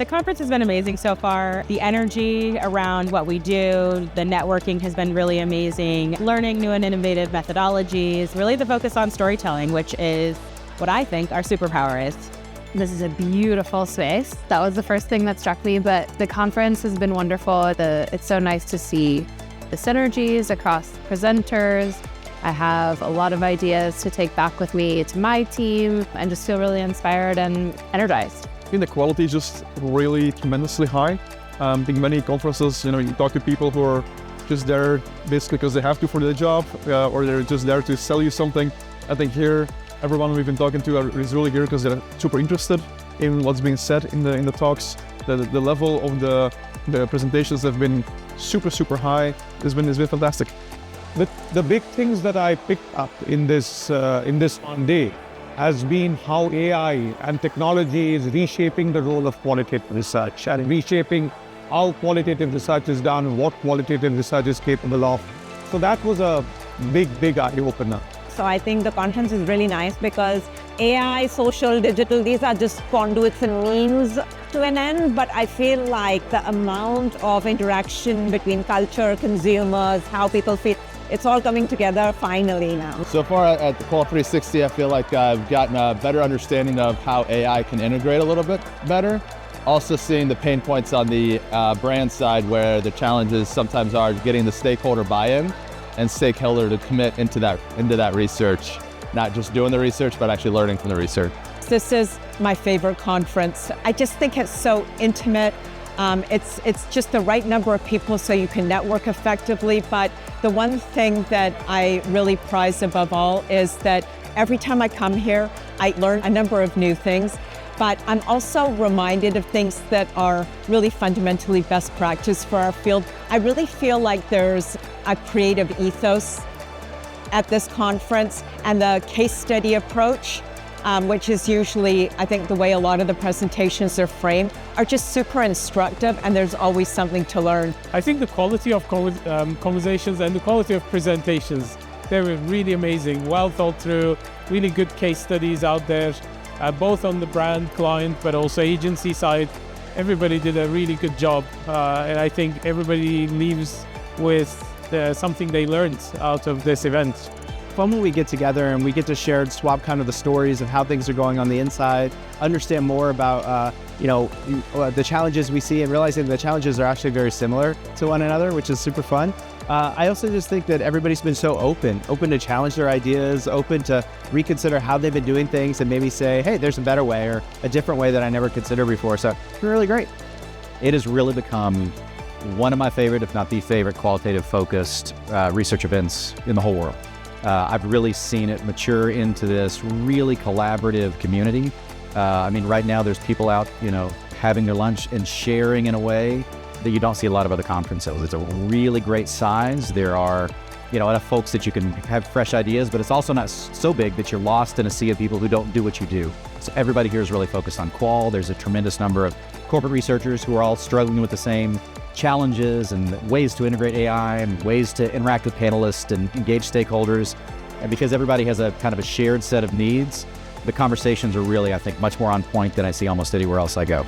conference has been amazing so far. The energy around what we do, the networking has been really amazing. Learning new and innovative methodologies, really the focus on storytelling, which is what I think our superpower is. This is a beautiful space. That was the first thing that struck me, but the conference has been wonderful. It's so nice to see the synergies across presenters. I have a lot of ideas to take back with me to my team and just feel really inspired and energized. I think the quality is just really tremendously high. I think many conferences, you talk to people who are just there basically because they have to for their job, or they're just there to sell you something. I think here, everyone we've been talking to is really here because they're super interested in what's being said in the talks. The level of the presentations have been super high. It's been fantastic. The big things that I picked up in this one day has been how AI and technology is reshaping the role of qualitative research and reshaping how qualitative research is done, what qualitative research is capable of. So that was a big eye-opener. So I think the conference is really nice because AI, social, digital, these are just conduits and means to an end, but I feel like the amount of interaction between culture, consumers, how people feel, it's all coming together finally now. So far at the QUAL 360, I feel like I've gotten a better understanding of how AI can integrate a little bit better. Also seeing the pain points on the brand side where the challenges sometimes are getting the stakeholder buy-in and stakeholder to commit into that research. Not just doing the research, but actually learning from the research. This is my favorite conference. I just think it's so intimate. It's just the right number of people so you can network effectively. But the one thing that I really prize above all is that every time I come here, I learn a number of new things. But I'm also reminded of things that are really fundamentally best practice for our field. I really feel like there's a creative ethos at this conference, and the case study approach, which is usually, I think, the way a lot of the presentations are framed, are just super instructive, and there's always something to learn. I think the quality of conversations and the quality of presentations, they were really amazing, well thought through, really good case studies out there, both on the brand, client, but also agency side. Everybody did a really good job, and I think everybody leaves with something they learned out of this event. Fun when we get together and we get to share and swap kind of the stories of how things are going on the inside, understand more about the challenges we see, and realizing the challenges are actually very similar to one another, which is super fun. I also just think that everybody's been so open to challenge their ideas, open to reconsider how they've been doing things and maybe say, hey, there's a better way or a different way that I never considered before. So it's been really great. It has really become one of my favorite, if not the favorite, qualitative focused research events in the whole world. I've really seen it mature into this really collaborative community. I mean, right now there's people out, having their lunch and sharing in a way that you don't see a lot of other conferences. It's a really great size. There are, enough folks that you can have fresh ideas, but it's also not so big that you're lost in a sea of people who don't do what you do. So everybody here is really focused on qual. There's a tremendous number of corporate researchers who are all struggling with the same challenges and ways to integrate AI and ways to interact with panelists and engage stakeholders. And because everybody has a kind of a shared set of needs, the conversations are really, I think, much more on point than I see almost anywhere else I go.